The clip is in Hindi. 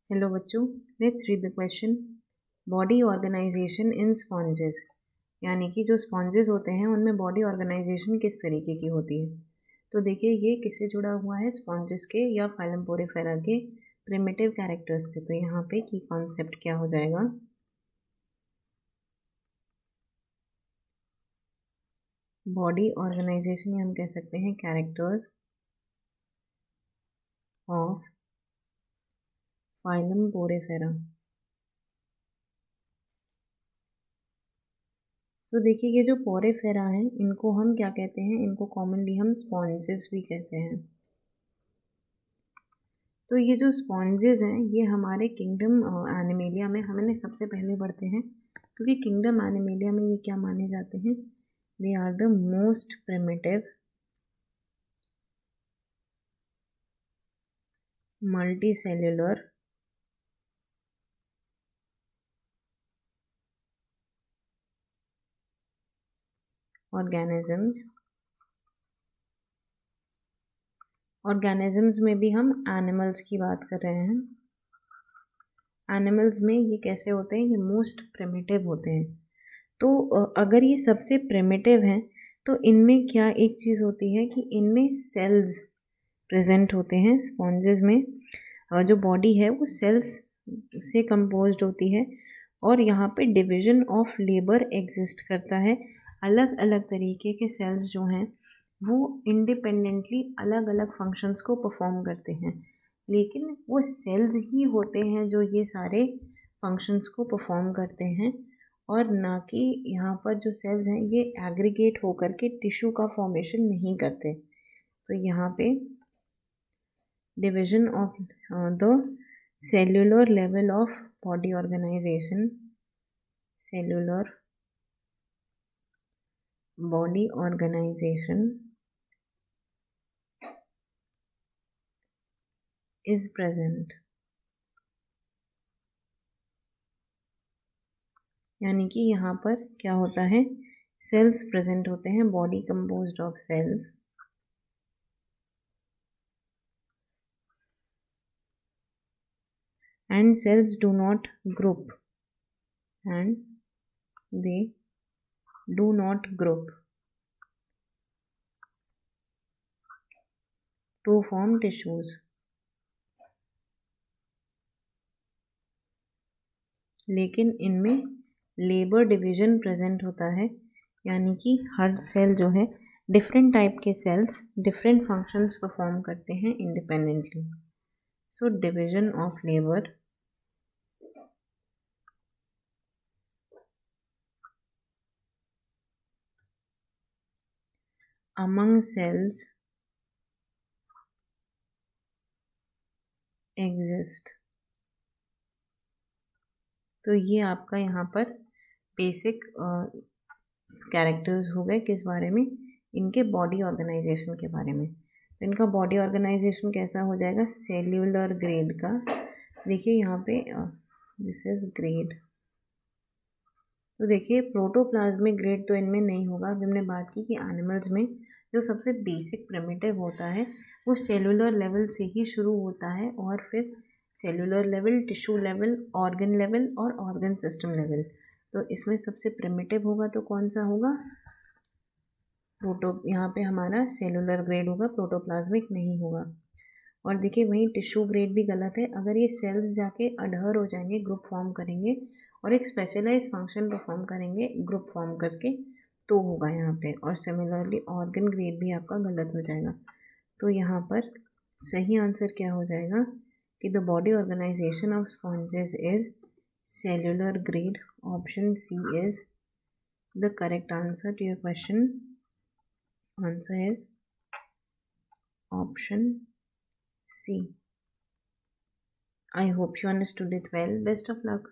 हेलो बच्चों, let's read the question. Body organization in sponges, यानी कि जो स्पॉन्जेस होते हैं उनमें बॉडी ऑर्गेनाइजेशन किस तरीके की होती है। तो देखिए ये किससे जुड़ा हुआ है, स्पॉन्जेस के या फाइलम पोरेफेरा के प्रिमिटिव कैरेक्टर्स से। तो यहाँ पे की कॉन्सेप्ट क्या हो जाएगा, बॉडी ऑर्गेनाइजेशन, हम कह सकते हैं कैरेक्टर्स ऑफ फाइलम पोरेफेरा। तो देखिए ये जो पोरेफेरा हैं इनको हम क्या कहते हैं, इनको कॉमनली हम स्पॉन्जेस भी कहते हैं। तो ये जो स्पॉन्जेस हैं ये हमारे किंगडम एनिमेलिया में हमने सबसे पहले बढ़ते हैं, क्योंकि किंगडम एनिमेलिया में ये क्या माने जाते हैं, they are the most primitive multi cellular organisms. Organisms में भी हम एनिमल्स की बात कर रहे हैं। एनिमल्स में ये कैसे होते हैं, ये मोस्ट प्रिमिटिव होते हैं। तो अगर ये सबसे प्रिमिटिव हैं तो इनमें क्या एक चीज़ होती है कि इनमें सेल्स प्रेजेंट होते हैं। स्पॉन्जेस में जो बॉडी है वो सेल्स से कंपोज्ड होती है, और यहाँ पे डिवीजन ऑफ लेबर एग्जिस्ट करता है। अलग अलग तरीके के सेल्स जो हैं वो इंडिपेंडेंटली अलग अलग फंक्शंस को परफॉर्म करते हैं, लेकिन वो सेल्स ही होते हैं जो ये सारे फंक्शंस को परफॉर्म करते हैं, और ना कि यहाँ पर जो सेल्स हैं ये एग्रीगेट होकर के टिश्यू का फॉर्मेशन नहीं करते। तो यहाँ पे division of the cellular level of body organization, cellular body organization is present। यानी कि यहाँ पर क्या होता है, सेल्स प्रेजेंट होते हैं, body composed of cells, and cells do not group, and they do not group to form tissues। लेकिन इनमें लेबर डिवीजन प्रेजेंट होता है, यानी कि हर सेल जो है, डिफरेंट टाइप के सेल्स डिफरेंट फंक्शंस परफॉर्म करते हैं independently. So division of labour among cells exist. तो ये आपका यहाँ पर बेसिक कैरेक्टर्स हो गए किस बारे में, इनके बॉडी ऑर्गेनाइजेशन के बारे में। तो इनका बॉडी ऑर्गेनाइजेशन कैसा हो जाएगा, सेल्यूलर ग्रेड का। देखिए यहाँ पे दिस इज ग्रेड। तो देखिए प्रोटोप्लाज्मिक ग्रेड तो इनमें नहीं होगा। अभी हमने बात की कि एनिमल्स में जो सबसे बेसिक प्रिमिटिव होता है वो सेलुलर लेवल से ही शुरू होता है, और फिर cellular level, tissue level, organ level और ऑर्गन सिस्टम लेवल। तो इसमें सबसे प्रिमिटिव होगा तो कौन सा होगा, यहाँ पे हमारा सेलुलर ग्रेड होगा, प्रोटोप्लाज्मिक नहीं होगा। और देखिए वहीं टिश्यू ग्रेड भी गलत है। अगर ये सेल्स जाके अडहर हो जाएंगे, ग्रुप फॉर्म करेंगे और एक स्पेशलाइज फंक्शन परफॉर्म करेंगे ग्रुप फॉर्म करके, तो होगा यहाँ पे। और सिमिलरली ऑर्गन ग्रेड भी आपका गलत हो जाएगा। तो यहाँ पर सही आंसर क्या हो जाएगा कि the body organization of sponges is cellular grade. Option C is the correct answer to your question. Answer is option C. I hope you understood it well. Best of luck.